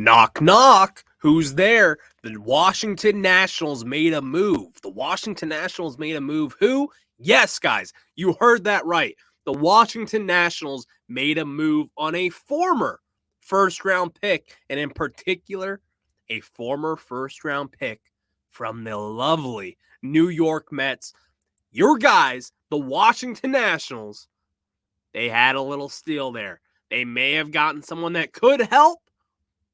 Knock, knock. Who's there? The Washington Nationals made a move. The Washington Nationals made a move. Who? Yes, guys, you heard that right. The Washington Nationals made a move on a former first-round pick, and in particular, a former first-round pick from the lovely New York Mets. Your guys, the Washington Nationals, they had a little steal there. They may have gotten someone that could help,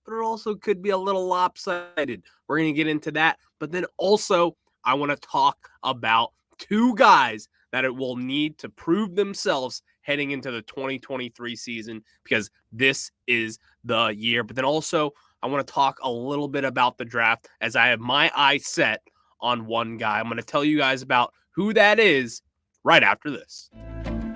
but it also could be a little lopsided. We're going to get into that. But then also, I want to talk about two guys that it will need to prove themselves heading into the 2023 season, because this is the year. But then also, I want to talk a little bit about the draft, as I have my eyes set on one guy. I'm going to tell you guys about who that is right after this.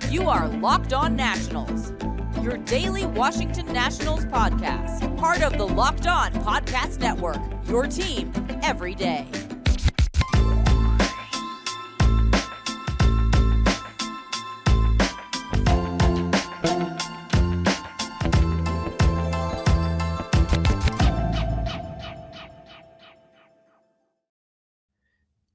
You are Locked On Nationals, your daily Washington Nationals podcast, part of the Locked On Podcast Network, your team every day.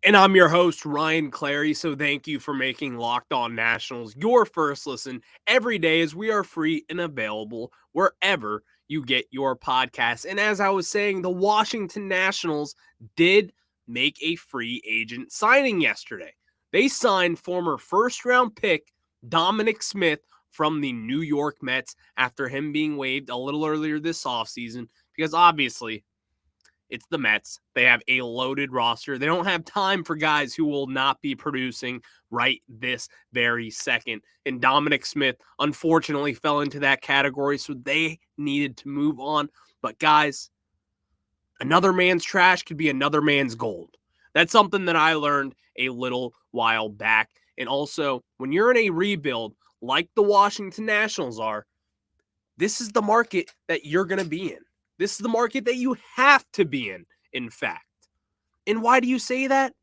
And I'm your host, Ryan Clary, so thank you for making Locked On Nationals your first listen every day, as we are free and available wherever you get your podcasts. And as I was saying, the Washington Nationals did make a free agent signing yesterday. They signed former first-round pick Dominic Smith from the New York Mets after him being waived a little earlier this offseason, because obviously it's the Mets. They have a loaded roster. They don't have time for guys who will not be producing right this very second. And Dominic Smith, unfortunately, fell into that category, so they needed to move on. But guys, another man's trash could be another man's gold. That's something that I learned a little while back. And also, when you're in a rebuild like the Washington Nationals are, this is the market that you're going to be in. This is the market that you have to be in fact. And why do you say that?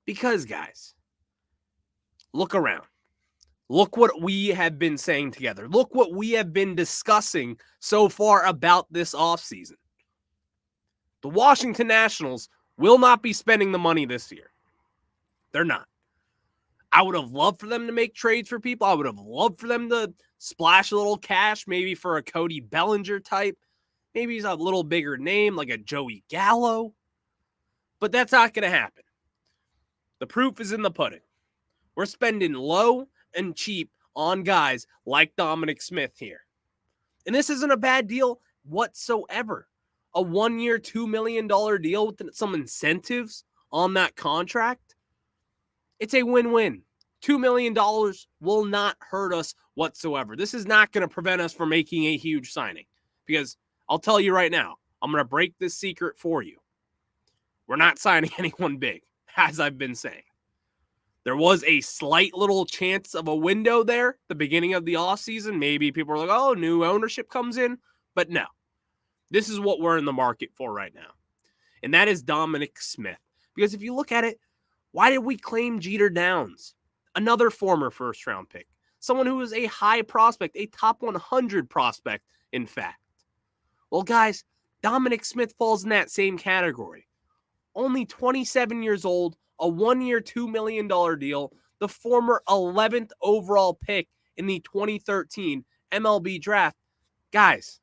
Because, guys, look around. Look what we have been saying together. Look what we have been discussing so far about this offseason. The Washington Nationals will not be spending the money this year. They're not. I would have loved for them to make trades for people. I would have loved for them to splash a little cash, maybe for a Cody Bellinger type. Maybe he's a little bigger name, like a Joey Gallo. But that's not going to happen. The proof is in the pudding. We're spending low and cheap on guys like Dominic Smith here. And this isn't a bad deal whatsoever. A 1-year, $2 million deal with some incentives on that contract. It's a win-win. $2 million will not hurt us whatsoever. This is not going to prevent us from making a huge signing, because I'll tell you right now, I'm going to break this secret for you. We're not signing anyone big, as I've been saying. There was a slight little chance of a window there at the beginning of the offseason. Maybe people are like, oh, new ownership comes in. But no, this is what we're in the market for right now. And that is Dominic Smith. Because if you look at it, why did we claim Jeter Downs? Another former first-round pick. Someone who is a high prospect, a top 100 prospect, in fact. Well, guys, Dominic Smith falls in that same category. Only 27 years old, a 1-year, $2 million deal, the former 11th overall pick in the 2013 MLB Draft. Guys,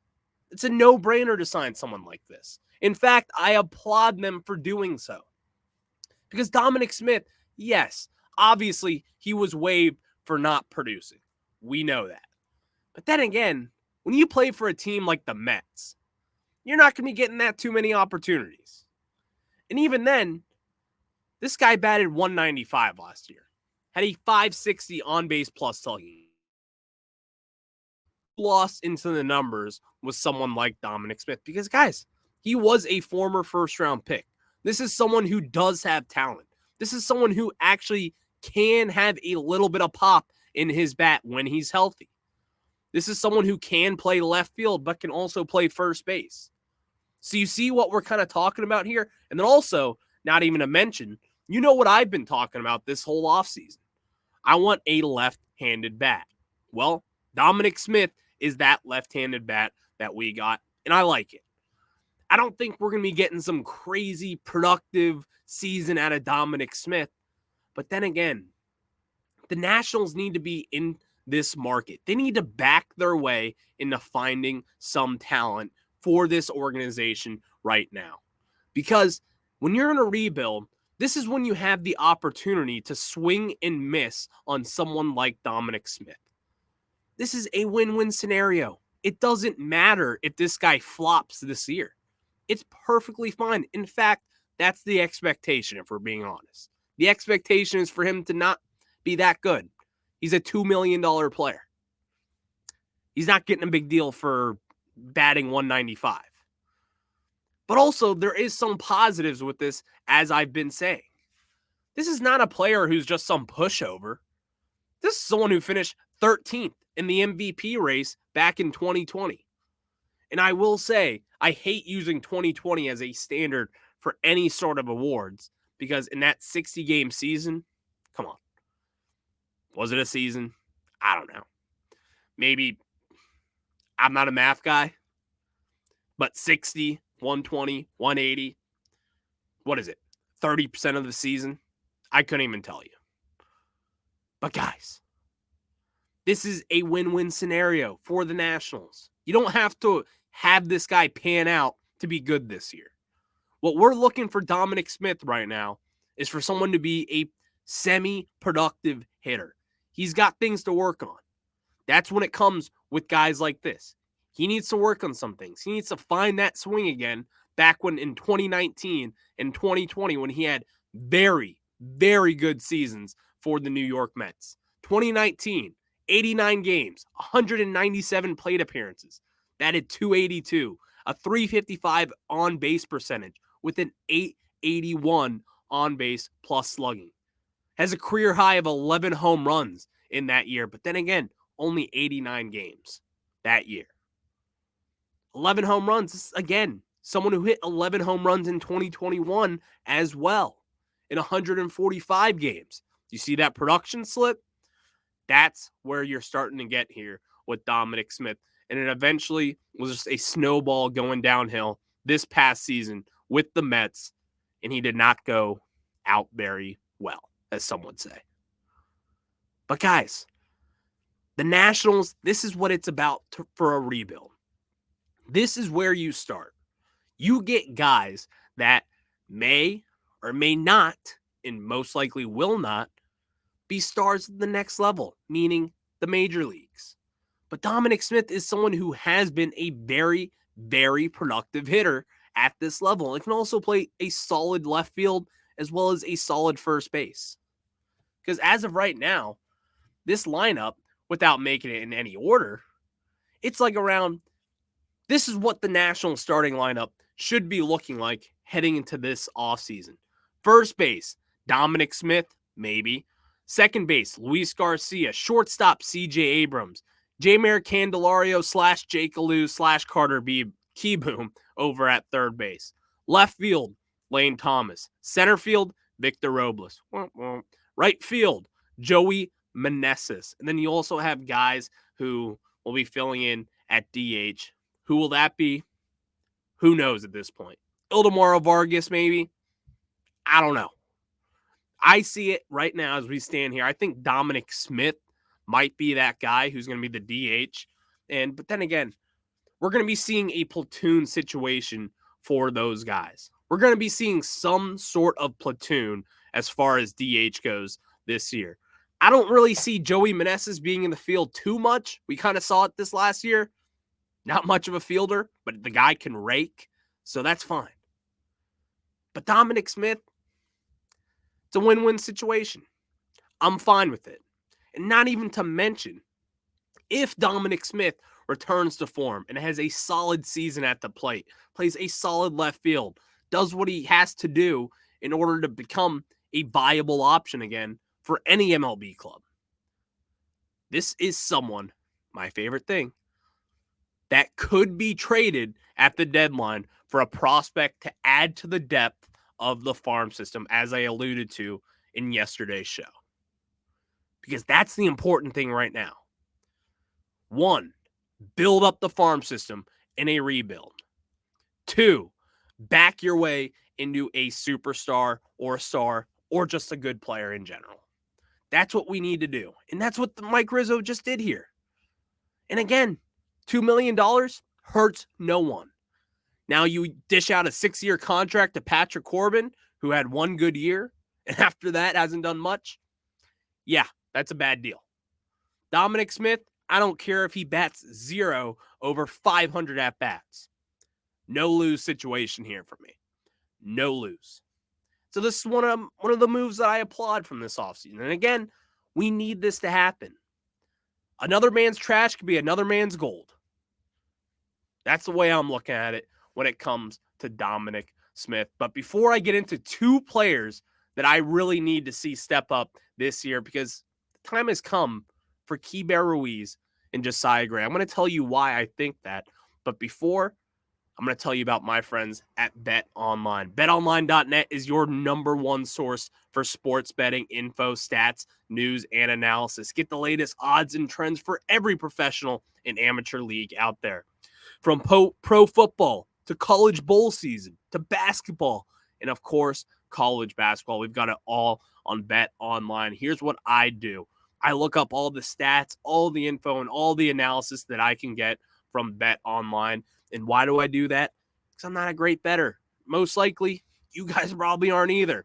it's a no-brainer to sign someone like this. In fact, I applaud them for doing so. Because Dominic Smith, yes, obviously he was waived for not producing. We know that. But then again, when you play for a team like the Mets, you're not going to be getting that too many opportunities. And even then, this guy batted 195 last year. Had a 560 on-base plus slugging. Lost into the numbers with someone like Dominic Smith. Because, guys, he was a former first-round pick. This is someone who does have talent. This is someone who actually can have a little bit of pop in his bat when he's healthy. This is someone who can play left field, but can also play first base. So you see what we're kind of talking about here? And then also, not even to mention, you know what I've been talking about this whole offseason. I want a left-handed bat. Well, Dominic Smith is that left-handed bat that we got, and I like it. I don't think we're going to be getting some crazy productive season out of Dominic Smith. But then again, the Nationals need to be in this market. They need to back their way into finding some talent for this organization right now. Because when you're in a rebuild, this is when you have the opportunity to swing and miss on someone like Dominic Smith. This is a win-win scenario. It doesn't matter if this guy flops this year. It's perfectly fine. In fact, that's the expectation, if we're being honest. The expectation is for him to not be that good. He's a $2 million player. He's not getting a big deal for batting 195. But also, there is some positives with this, as I've been saying. This is not a player who's just some pushover. This is someone who finished 13th in the MVP race back in 2020. And I will say, I hate using 2020 as a standard for any sort of awards, because in that 60-game season, come on. Was it a season? I don't know. Maybe, I'm not a math guy, but 60, 120, 180, what is it? 30% of the season? I couldn't even tell you. But guys, this is a win-win scenario for the Nationals. You don't have to have this guy pan out to be good this year. What we're looking for Dominic Smith right now is for someone to be a semi-productive hitter. He's got things to work on. That's when it comes with guys like this. He needs to work on some things. He needs to find that swing again back when in 2019 and 2020 when he had very, very good seasons for the New York Mets. 2019, 89 games, 197 plate appearances, batted .282, a .355 on-base percentage with an .881 on-base plus slugging. Has a career high of 11 home runs in that year, but then again, only 89 games that year. 11 home runs, again, someone who hit 11 home runs in 2021 as well in 145 games. You see that production slip? That's where you're starting to get here with Dominic Smith. And it eventually was just a snowball going downhill this past season with the Mets, and he did not go out very well, as some would say. But guys, the Nationals, this is what it's about for a rebuild. This is where you start. You get guys that may or may not, and most likely will not, be stars at the next level, meaning the major leagues. But Dominic Smith is someone who has been a very, very productive hitter at this level and can also play a solid left field as well as a solid first base. Because as of right now, this lineup, without making it in any order, it's like around, this is what the National starting lineup should be looking like heading into this offseason. First base, Dominic Smith, maybe. Second base, Luis Garcia. Shortstop, C.J. Abrams. Jeimer Candelario / Jake Alou / Carter Keibert over at third base. Left field, Lane Thomas. Center field, Victor Robles. Right field, Joey Meneses. And then you also have guys who will be filling in at DH. Who will that be? Who knows at this point? Ildemaro Vargas, maybe? I don't know. I see it right now as we stand here. I think Dominic Smith might be that guy who's going to be the DH. But then again, we're going to be seeing a platoon situation for those guys. We're going to be seeing some sort of platoon as far as DH goes this year. I don't really see Joey Meneses being in the field too much. We kind of saw it this last year. Not much of a fielder, but the guy can rake, so that's fine. But Dominic Smith, it's a win-win situation. I'm fine with it. And not even to mention, if Dominic Smith returns to form and has a solid season at the plate, plays a solid left field, does what he has to do in order to become a viable option again for any MLB club. This is someone, my favorite thing, that could be traded at the deadline for a prospect to add to the depth of the farm system, as I alluded to in yesterday's show. Because that's the important thing right now. 1, build up the farm system in a rebuild. 2, back your way into a superstar or a star or just a good player in general. That's what we need to do. And that's what Mike Rizzo just did here. And again, $2 million hurts no one. Now you dish out a 6-year contract to Patrick Corbin, who had one good year, and after that hasn't done much. Yeah, that's a bad deal. Dominic Smith, I don't care if he bats 0 over 500 at-bats. No lose situation here for me. No lose. So this is one of the moves that I applaud from this offseason. And again, we need this to happen. Another man's trash could be another man's gold. That's the way I'm looking at it when it comes to Dominic Smith. But before I get into two players that I really need to see step up this year, because the time has come for Keibert Ruiz and Josiah Gray. I'm going to tell you why I think that. But before, I'm going to tell you about my friends at BetOnline. BetOnline.net is your number one source for sports betting info, stats, news, and analysis. Get the latest odds and trends for every professional and amateur league out there. From pro football to college bowl season to basketball and, of course, college basketball. We've got it all on BetOnline. Here's what I do. I look up all the stats, all the info, and all the analysis that I can get from BetOnline. And why do I do that? Because I'm not a great bettor. Most likely, you guys probably aren't either.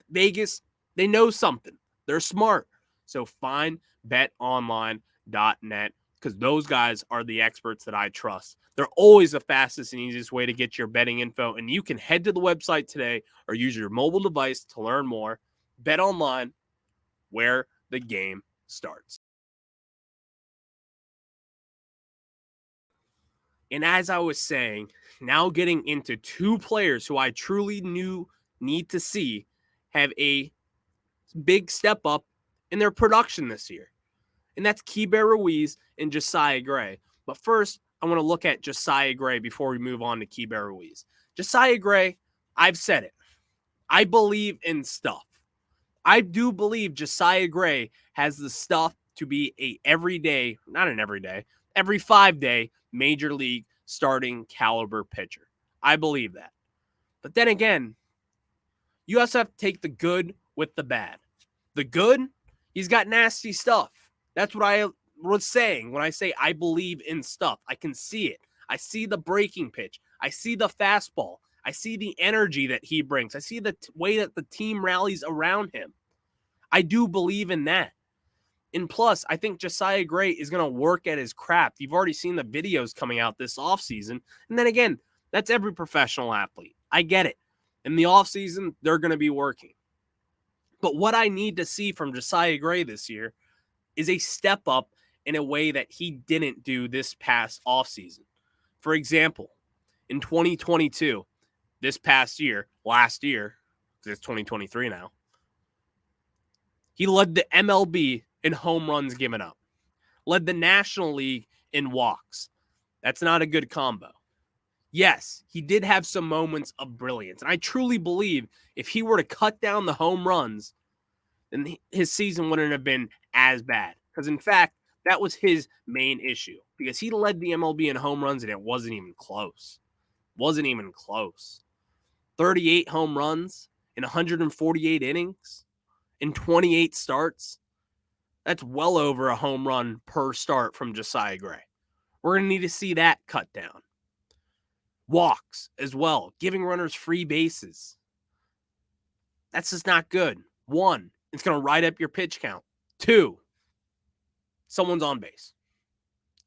Vegas, they know something. They're smart. So find betonline.net because those guys are the experts that I trust. They're always the fastest and easiest way to get your betting info. And you can head to the website today or use your mobile device to learn more. BetOnline, where the game starts. And as I was saying, now getting into two players who I truly need to see have a big step up in their production this year. And that's Keibert Ruiz and Josiah Gray. But first, I want to look at Josiah Gray before we move on to Keibert Ruiz. Josiah Gray, I've said it. I believe in stuff. I do believe Josiah Gray has the stuff to be every 5-day major league starting caliber pitcher. I believe that. But then again, you also have to take the good with the bad. The good, he's got nasty stuff. That's what I was saying when I say I believe in stuff. I can see it. I see the breaking pitch. I see the fastball. I see the energy that he brings. I see the way that the team rallies around him. I do believe in that. And plus, I think Josiah Gray is going to work at his craft. You've already seen the videos coming out this offseason. And then again, that's every professional athlete. I get it. In the offseason, they're going to be working. But what I need to see from Josiah Gray this year is a step up in a way that he didn't do this past offseason. For example, in 2022, last year, because it's 2023 now, he led the MLB in home runs given up, led the National League in walks. That's not a good combo. Yes, he did have some moments of brilliance. And I truly believe if he were to cut down the home runs, then his season wouldn't have been as bad. Because, in fact, that was his main issue. Because he led the MLB in home runs, and it wasn't even close. 38 home runs in 148 innings in 28 starts. That's well over a home run per start from Josiah Gray. We're going to need to see that cut down. Walks as well, giving runners free bases. That's just not good. 1, it's going to ride up your pitch count. 2, someone's on base.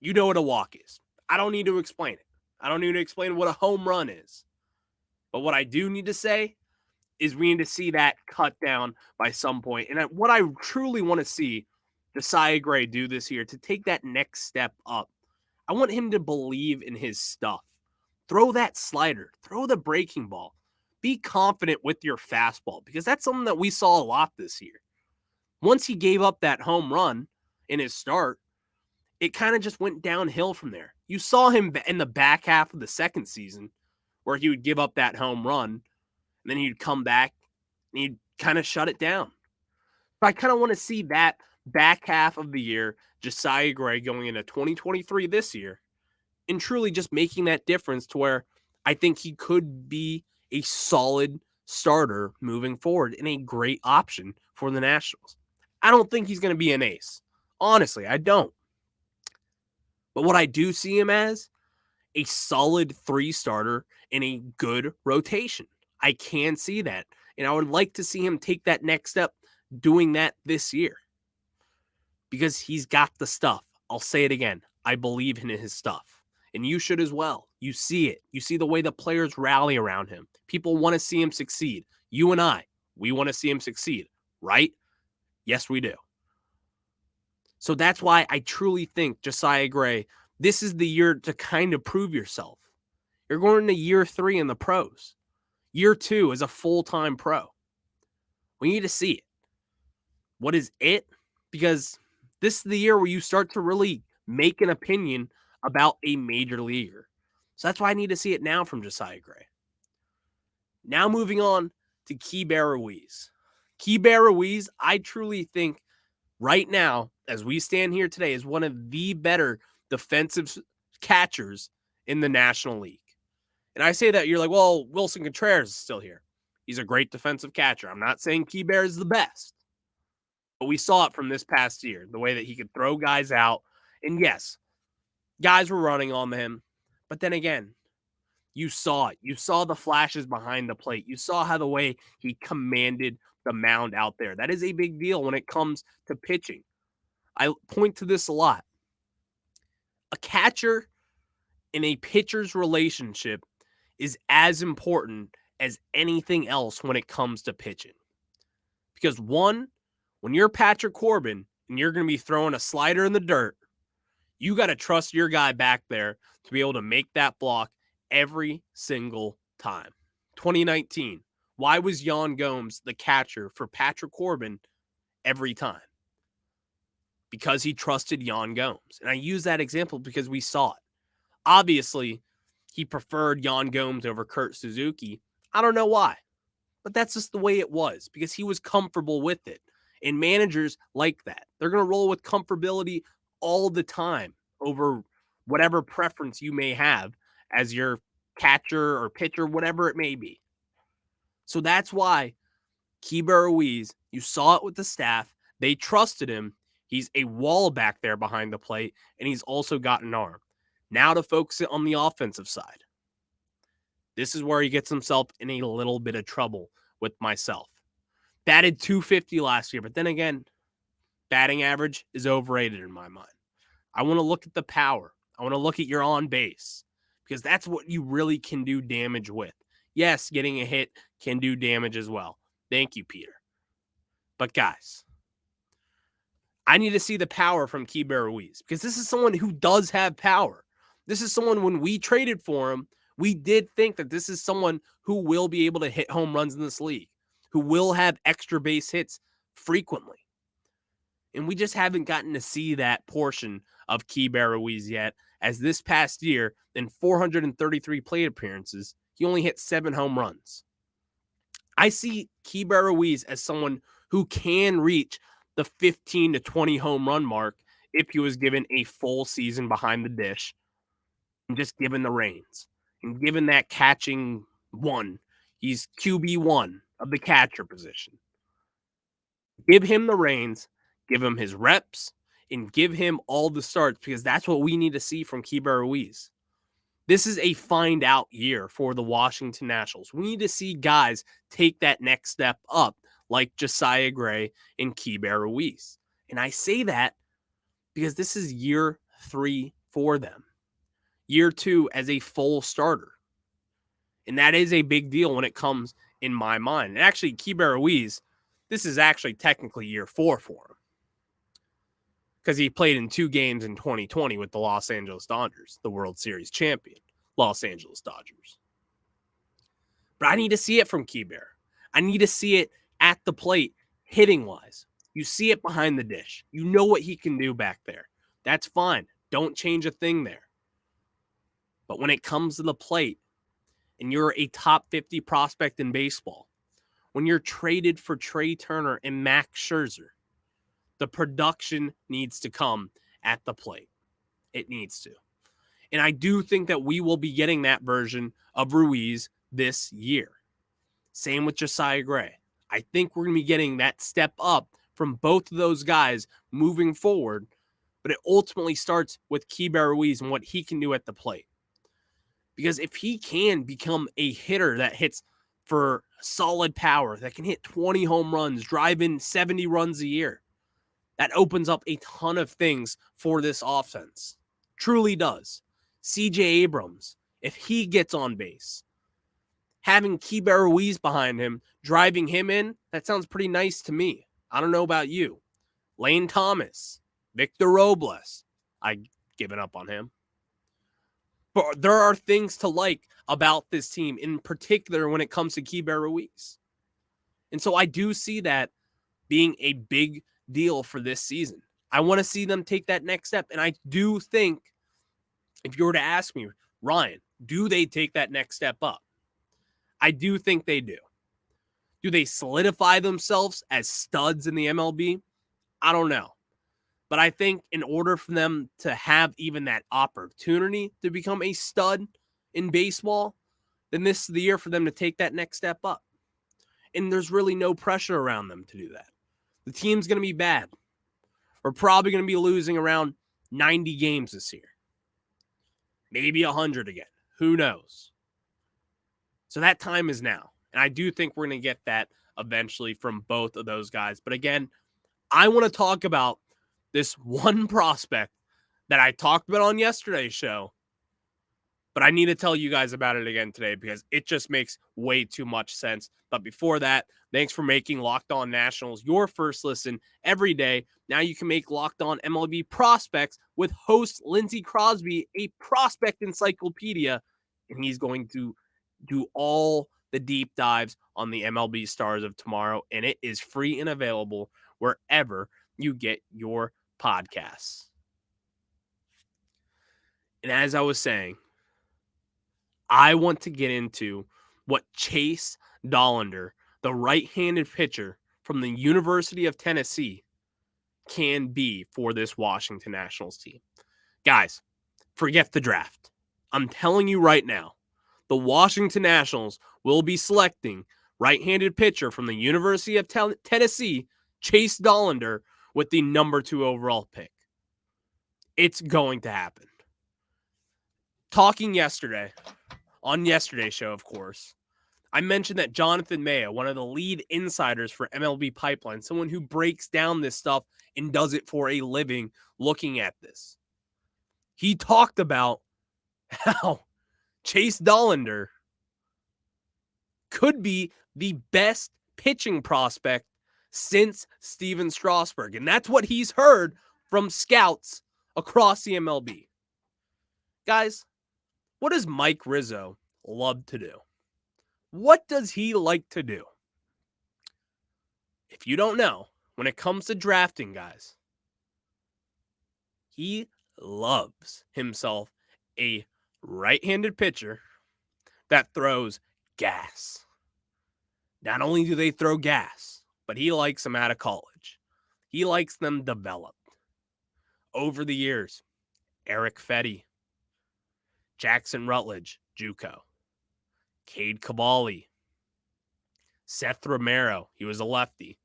You know what a walk is. I don't need to explain it. I don't need to explain what a home run is. But what I do need to say is we need to see that cut down by some point. And what I truly want to see Josiah Gray do this year to take that next step up, I want him to believe in his stuff. Throw that slider. Throw the breaking ball. Be confident with your fastball because that's something that we saw a lot this year. Once he gave up that home run in his start, it kind of just went downhill from there. You saw him in the back half of the second season where he would give up that home run and then he'd come back and he'd kind of shut it down. So I kind of want to see that back half of the year, Josiah Gray going into 2023 this year, and truly just making that difference to where I think he could be a solid starter moving forward and a great option for the Nationals. I don't think he's going to be an ace. Honestly, I don't. But what I do see him as, a solid 3 starter in a good rotation. I can see that. And I would like to see him take that next step doing that this year. Because he's got the stuff. I'll say it again. I believe in his stuff. And you should as well. You see it. You see the way the players rally around him. People want to see him succeed. You and I, we want to see him succeed, right? Yes, we do. So that's why I truly think, Josiah Gray, this is the year to kind of prove yourself. You're going into year 3 in the pros. Year 2 as a full-time pro. We need to see it. What is it? Because this is the year where you start to really make an opinion about a major leaguer. So that's why I need to see it now from Josiah Gray. Now moving on to Keibert Ruiz. Keibert Ruiz, I truly think right now, as we stand here today, is one of the better defensive catchers in the National League. And I say that, you're like, well, Wilson Contreras is still here. He's a great defensive catcher. I'm not saying Keibert is the best. But we saw it from this past year, the way that he could throw guys out. And yes, guys were running on him. But then again, you saw it. You saw the flashes behind the plate. You saw how the way he commanded the mound out there. That is a big deal when it comes to pitching. I point to this a lot. A catcher and a pitcher's relationship is as important as anything else when it comes to pitching. Because one, when you're Patrick Corbin and you're going to be throwing a slider in the dirt, you got to trust your guy back there to be able to make that block every single time. 2019, why was Yan Gomes the catcher for Patrick Corbin every time? Because he trusted Yan Gomes. And I use that example because we saw it. Obviously, he preferred Yan Gomes over Kurt Suzuki. I don't know why, but that's just the way it was because he was comfortable with it. And managers like that. They're going to roll with comfortability all the time over whatever preference you may have as your catcher or pitcher, whatever it may be. So that's why Keibert Ruiz, you saw it with the staff. They trusted him. He's a wall back there behind the plate, and he's also got an arm. Now to focus it on the offensive side. This is where he gets himself in a little bit of trouble with myself. Batted .250 last year, but then again, batting average is overrated in my mind. I want to look at the power. I want to look at your on base because that's what you really can do damage with. Yes, getting a hit can do damage as well. Thank you, Peter. But guys, I need to see the power from Keibert Ruiz because this is someone who does have power. This is someone, when we traded for him, we did think that this is someone who will be able to hit home runs in this league, who will have extra base hits frequently. And we just haven't gotten to see that portion of Keibert Ruiz yet, as this past year, in 433 plate appearances, he only hit 7 home runs. I see Keibert Ruiz as someone who can reach the 15 to 20 home run mark if he was given a full season behind the dish and just given the reins. And given that catching one, he's QB1 of the catcher position. Give him the reins, give him his reps, and give him all the starts because that's what we need to see from Keibert Ruiz. This is a find out year for the Washington Nationals. We need to see guys take that next step up like Josiah Gray and Keibert Ruiz. And I say that because this is year 3 for them. Year 2 as a full starter. And that is a big deal when it comes in my mind. And actually, Keibert Ruiz, this is actually technically year 4 for him. Because he played in 2 games in 2020 with the Los Angeles Dodgers, the World Series champion, Los Angeles Dodgers. But I need to see it from Keibert. I need to see it at the plate, hitting-wise. You see it behind the dish. You know what he can do back there. That's fine. Don't change a thing there. But when it comes to the plate, and you're a top 50 prospect in baseball, when you're traded for Trey Turner and Max Scherzer, the production needs to come at the plate. It needs to. And I do think that we will be getting that version of Ruiz this year. Same with Josiah Gray. I think we're going to be getting that step up from both of those guys moving forward, but it ultimately starts with Keibert Ruiz and what he can do at the plate. Because if he can become a hitter that hits for solid power, that can hit 20 home runs, drive in 70 runs a year, that opens up a ton of things for this offense. Truly does. CJ Abrams, if he gets on base, having Keibert Ruiz behind him, driving him in, that sounds pretty nice to me. I don't know about you. Lane Thomas, Victor Robles, I've given up on him. But there are things to like about this team, in particular when it comes to Keibert Ruiz. And so I do see that being a big deal for this season. I want to see them take that next step. And I do think, if you were to ask me, Ryan, do they take that next step up? I do think they do. Do they solidify themselves as studs in the MLB? I don't know. But I think in order for them to have even that opportunity to become a stud in baseball, then this is the year for them to take that next step up. And there's really no pressure around them to do that. The team's going to be bad. We're probably going to be losing around 90 games this year. Maybe 100 again. Who knows? So that time is now. And I do think we're going to get that eventually from both of those guys. But again, I want to talk about this one prospect that I talked about on yesterday's show, but I need to tell you guys about it again today because it just makes way too much sense. But before that, thanks for making Locked On Nationals your first listen every day. Now you can make Locked On MLB Prospects with host Lindsey Crosby, a prospect encyclopedia, and he's going to do all the deep dives on the MLB stars of tomorrow, and it is free and available wherever you get your podcasts. And as I was saying, I want to get into what Chase Dollander, the right-handed pitcher from the University of Tennessee, can be for this Washington Nationals team. Guys, forget the draft. I'm telling you right now, the Washington Nationals will be selecting right-handed pitcher from the University of Tennessee, Chase Dollander, with the number 2 overall pick. It's going to happen. Talking yesterday, on yesterday's show, of course, I mentioned that Jonathan Mayo, one of the lead insiders for MLB Pipeline, someone who breaks down this stuff and does it for a living looking at this, he talked about how Chase Dollander could be the best pitching prospect since Steven Strasburg. And that's what he's heard from scouts across the MLB. Guys, what does Mike Rizzo love to do? What does he like to do? If you don't know, when it comes to drafting, guys, he loves himself a right-handed pitcher that throws gas. Not only do they throw gas, but he likes them out of college. He likes them developed. Over the years, Eric Fetty, Jackson Rutledge, JUCO, Cade Cavalli, Seth Romero, he was a lefty.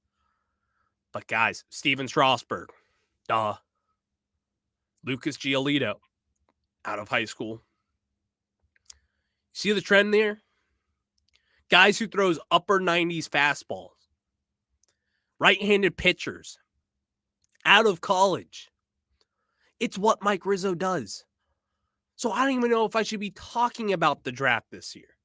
But guys, Steven Strasburg, Lucas Giolito, out of high school. See the trend there? Guys who throws upper 90s fastballs. Right-handed pitchers. Out of college. It's what Mike Rizzo does. So I don't even know if I should be talking about the draft this year.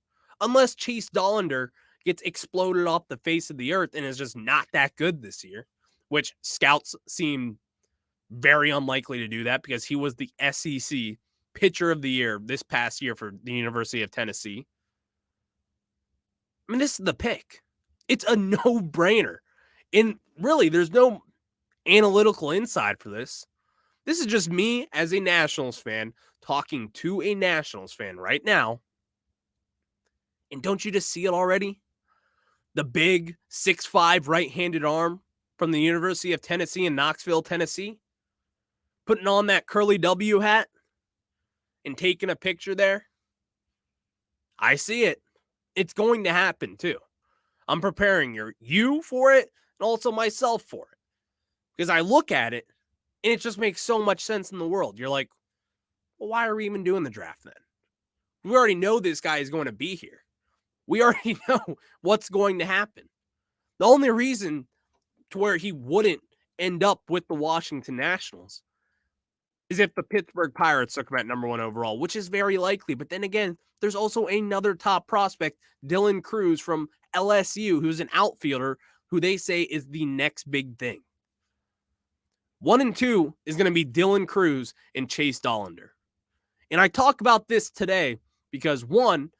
Unless Chase Dollander gets exploded off the face of the earth and is just not that good this year. Which scouts seem very unlikely to do that because he was the SEC Pitcher of the Year this past year for the University of Tennessee. I mean, this is the pick. It's a no-brainer. And really, there's no analytical insight for this. This is just me as a Nationals fan talking to a Nationals fan right now. And don't you just see it already? The big 6'5" right-handed arm from the University of Tennessee in Knoxville, Tennessee. Putting on that curly W hat and taking a picture there, I see it. It's going to happen too. I'm preparing you for it and also myself for it. Because I look at it and it just makes so much sense in the world. You're like, well, why are we even doing the draft then? We already know this guy is going to be here. We already know what's going to happen. The only reason to where he wouldn't end up with the Washington Nationals is if the Pittsburgh Pirates took him at number 1 overall, which is very likely. But then again, there's also another top prospect, Dylan Cruz from LSU, who's an outfielder who they say is the next big thing. 1 and 2 is going to be Dylan Cruz and Chase Dollander. And I talk about this today because, one,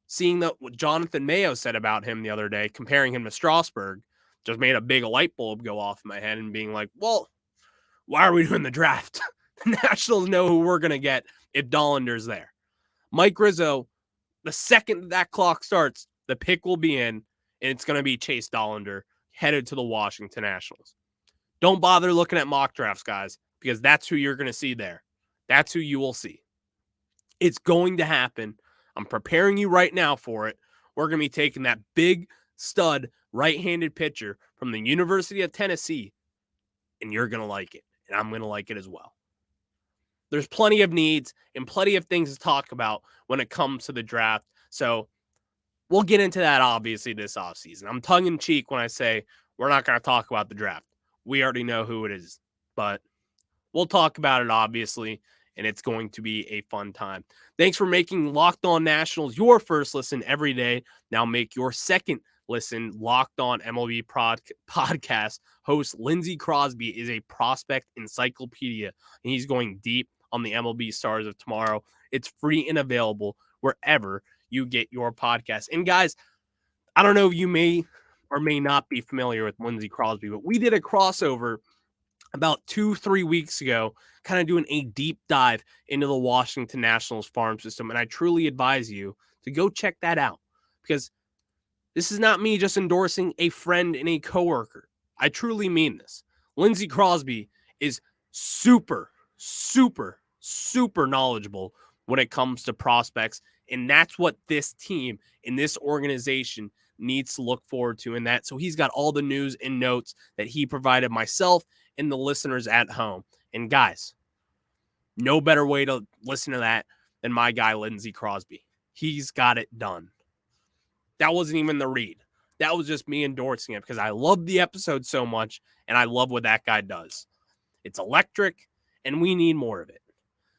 seeing what Jonathan Mayo said about him the other day, comparing him to Strasburg, just made a big light bulb go off in my head and being like, well, why are we doing the draft? The Nationals know who we're going to get if Dollander's there. Mike Rizzo, the second that clock starts, the pick will be in, and it's going to be Chase Dollander headed to the Washington Nationals. Don't bother looking at mock drafts, guys, because that's who you're going to see there. That's who you will see. It's going to happen. I'm preparing you right now for it. We're going to be taking that big stud right-handed pitcher from the University of Tennessee, and you're going to like it, and I'm going to like it as well. There's plenty of needs and plenty of things to talk about when it comes to the draft. So we'll get into that, obviously, this offseason. I'm tongue-in-cheek when I say we're not going to talk about the draft. We already know who it is, but we'll talk about it, obviously, and it's going to be a fun time. Thanks for making Locked On Nationals your first listen every day. Now make your second listen Locked On MLB podcast. Host Lindsey Crosby is a prospect encyclopedia, and he's going deep on the MLB stars of tomorrow. It's free and available wherever you get your podcast. And guys, I don't know if you may or may not be familiar with Lindsey Crosby, but we did a crossover about 2-3 weeks ago, kind of doing a deep dive into the Washington Nationals farm system. And I truly advise you to go check that out, because this is not me just endorsing a friend and a coworker. I truly mean this. Lindsey Crosby is super knowledgeable when it comes to prospects. And that's what this team in this organization needs to look forward to in that. So he's got all the news and notes that he provided myself and the listeners at home. And guys, no better way to listen to that than my guy, Lindsey Crosby. He's got it done. That wasn't even the read. That was just me endorsing it because I love the episode so much and I love what that guy does. It's electric and we need more of it.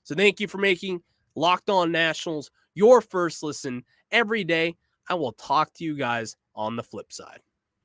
So thank you for making Locked On Nationals your first listen every day. I will talk to you guys on the flip side.